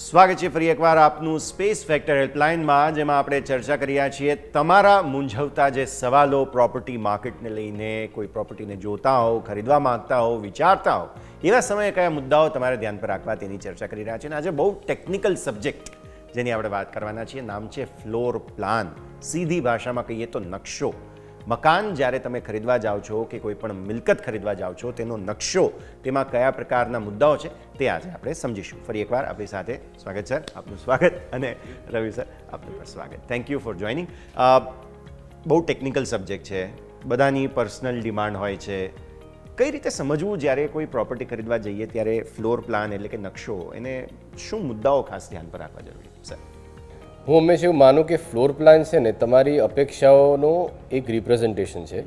સ્વાગત છે ફરી એકવાર આપનું સ્પેસ ફેક્ટર હેલ્પલાઇનમાં, જેમાં આપણે ચર્ચા કરી રહ્યા છીએ તમારા મૂંઝવતા જે સવાલો પ્રોપર્ટી માર્કેટને લઈને, કોઈ પ્રોપર્ટીને જોતા હો, ખરીદવા માંગતા હો, વિચારતા હો, એવા સમયે કયા મુદ્દાઓ તમારે ધ્યાન પર રાખવા તેની ચર્ચા કરી રહ્યા છીએ. અને આજે બહુ ટેકનિકલ સબ્જેક્ટ જેની આપણે વાત કરવાના છીએ, નામ છે ફ્લોર પ્લાન. સીધી ભાષામાં કહીએ તો નકશો. મકાન જ્યારે તમે ખરીદવા જાઓ છો કે કોઈ પણ મિલકત ખરીદવા જાઓ છો, તેનો નકશો, તેમાં કયા પ્રકારના મુદ્દાઓ છે તે આજે આપણે સમજીશું. ફરી એકવાર આપણી સાથે સ્વાગત સર, આપનું સ્વાગત, અને રવિ સર આપનું પણ સ્વાગત. Thank you for joining. બહુ ટેકનિકલ સબ્જેક્ટ છે, બધાની પર્સનલ ડિમાન્ડ હોય છે. કઈ રીતે સમજવું જ્યારે કોઈ પ્રોપર્ટી ખરીદવા જઈએ ત્યારે ફ્લોર પ્લાન એટલે કે નકશો, એને શું મુદ્દાઓ ખાસ ધ્યાન પર રાખવા જરૂરી સર? હું હંમેશા એવું માનું કે ફ્લોર પ્લાન છે ને તમારી અપેક્ષાઓનું એક રિપ્રેઝન્ટેશન છે.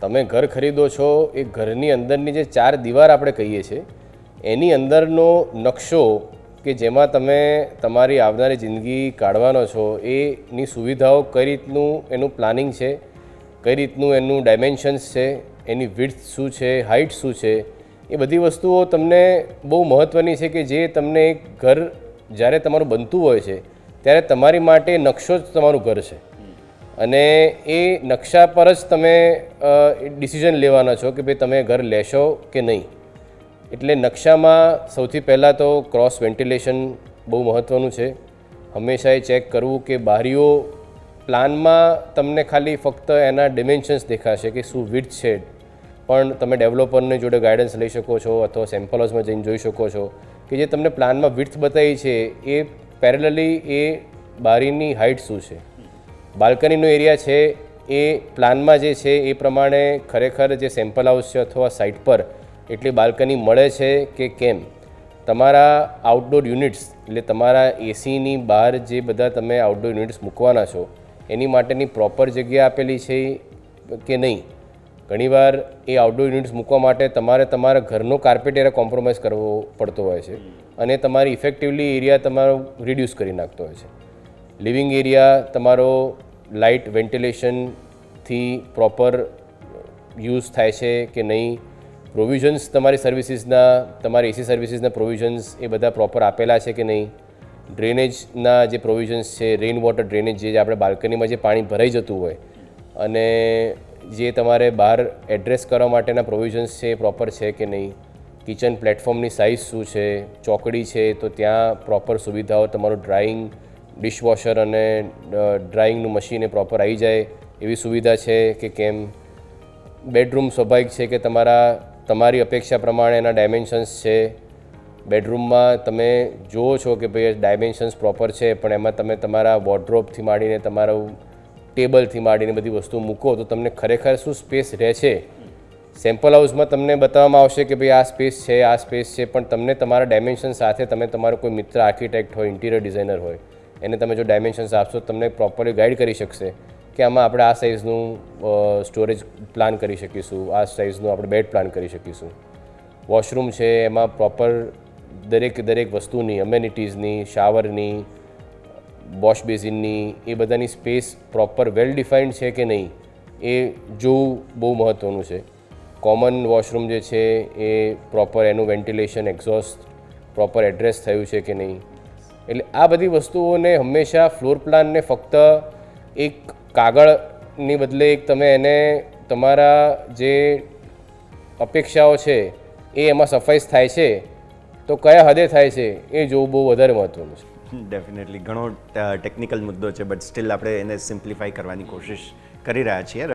તમે ઘર ખરીદો છો, એ ઘરની અંદરની જે ચાર દીવાર આપણે કહીએ છીએ એની અંદરનો નકશો કે જેમાં તમે તમારી આવનારી જિંદગી કાઢવાનો છો, એની સુવિધાઓ કઈ રીતનું એનું પ્લાનિંગ છે, કઈ રીતનું એનું ડાયમેન્શન્સ છે, એની વિડ્થ શું છે, હાઇટ શું છે, એ બધી વસ્તુઓ તમને બહુ મહત્ત્વની છે કે જે તમને એક ઘર જ્યારે તમારું બનતું હોય છે ત્યારે તમારી માટે નકશો જ તમારું ઘર છે. અને એ નકશા પર જ તમે ડિસિઝન લેવાના છો કે ભાઈ તમે ઘર લેશો કે નહીં. એટલે નકશામાં સૌથી પહેલાં તો ક્રોસ વેન્ટિલેશન બહુ મહત્ત્વનું છે. હંમેશા એ ચેક કરવું કે બારીઓ પ્લાનમાં તમને ખાલી ફક્ત એના ડિમેન્શન્સ દેખાશે કે શું વિડ્થ છે, પણ તમે ડેવલપરની જોડે ગાઈડન્સ લઈ શકો છો અથવા સેમ્પલ હાઉસમાં જઈને જોઈ શકો છો કે જે તમને પ્લાનમાં વિડ્થ બતાવી છે એ પેરેલલી એ બારીની હાઇટ શું છે. બાલ્કનીનો એરિયા છે એ પ્લાનમાં જે છે એ પ્રમાણે ખરેખર જે સેમ્પલ હાઉસ છે અથવા સાઇટ પર એટલી બાલ્કની મળે છે કે કેમ. તમારા આઉટડોર યુનિટ્સ એટલે તમારા એસીની બહાર જે બધા તમે આઉટડોર યુનિટ્સ મૂકવાના છો એની માટેની પ્રોપર જગ્યા આપેલી છે કે નહીં. ઘણીવાર એ આઉટડોર યુનિટ્સ મૂકવા માટે તમારે તમારા ઘરનો કાર્પેટ એરિયા કોમ્પ્રોમાઇઝ કરવો પડતો હોય છે અને તમારી ઇફેક્ટિવલી એરિયા તમારો રિડ્યુસ કરી નાખતો હોય છે. લિવિંગ એરિયા તમારો લાઇટ વેન્ટિલેશનથી પ્રોપર યુઝ થાય છે કે નહીં. પ્રોવિઝન્સ તમારી સર્વિસીસના, તમારી એસી સર્વિસીસના પ્રોવિઝન્સ એ બધા પ્રોપર આપેલા છે કે નહીં. ડ્રેનેજના જે પ્રોવિઝન્સ છે, રેઇન વોટર ડ્રેનેજ જે આપણે બાલ્કનીમાં જે પાણી ભરાઈ જતું હોય અને જે તમારે બહાર એડ્રેસ કરવા માટેના પ્રોવિઝન્સ છે એ પ્રોપર છે કે નહીં. કિચન પ્લેટફોર્મની સાઇઝ શું છે, ચોકડી છે તો ત્યાં પ્રોપર સુવિધાઓ, તમારું ડ્રાઇંગ, ડિશવોશર અને ડ્રાઇંગનું મશીન એ પ્રોપર આવી જાય એવી સુવિધા છે કે કેમ. બેડરૂમ સ્વાભાવિક છે કે તમારી અપેક્ષા પ્રમાણે એના ડાયમેન્શન્સ છે. બેડરૂમમાં તમે જુઓ છો કે ભાઈ ડાયમેન્શન્સ પ્રોપર છે, પણ એમાં તમે તમારા વોર્ડરોબથી માંડીને તમારું ટેબલથી માંડીને બધી વસ્તુ મૂકો તો તમને ખરેખર શું સ્પેસ રહે છે. સેમ્પલ હાઉસમાં તમને બતાવવામાં આવશે કે ભાઈ આ સ્પેસ છે, આ સ્પેસ છે, પણ તમને તમારા ડાયમેન્શન સાથે તમે તમારો કોઈ મિત્ર આર્કિટેક્ટ હોય, ઇન્ટિરિયર ડિઝાઇનર હોય, એને તમે જો ડાયમેન્શન્સ આપશો તમને પ્રોપરલી ગાઈડ કરી શકશે કે આમાં આપણે આ સાઇઝનું સ્ટોરેજ પ્લાન કરી શકીશું, આ સાઇઝનું આપણે બેડ પ્લાન કરી શકીશું. વોશરૂમ છે એમાં પ્રોપર દરેક વસ્તુની, અમેનિટીઝની, શાવરની, વોશ બેઝિનની, એ બધાની સ્પેસ પ્રોપર વેલ ડિફાઇન્ડ છે કે નહીં એ જોવું બહુ મહત્ત્વનું છે. કોમન વોશરૂમ જે છે એ પ્રોપર એનું વેન્ટિલેશન, એક્ઝોસ્ટ પ્રોપર એડ્રેસ થયું છે કે નહીં. એટલે આ બધી વસ્તુઓને હંમેશા ફ્લોર પ્લાનને ફક્ત એક કાગળની બદલે એક તમે એને તમારા જે અપેક્ષાઓ છે એ એમાં સફાઈ થાય છે તો કયા હદે થાય છે એ જોવું બહુ વધારે મહત્ત્વનું છે. ડેફિનેટલી ઘણો ટેકનિકલ મુદ્દો છે, બટ સ્ટીલ આપણે એને સિમ્પ્લિફાઈ કરવાની કોશિશ કરી રહ્યા છીએ.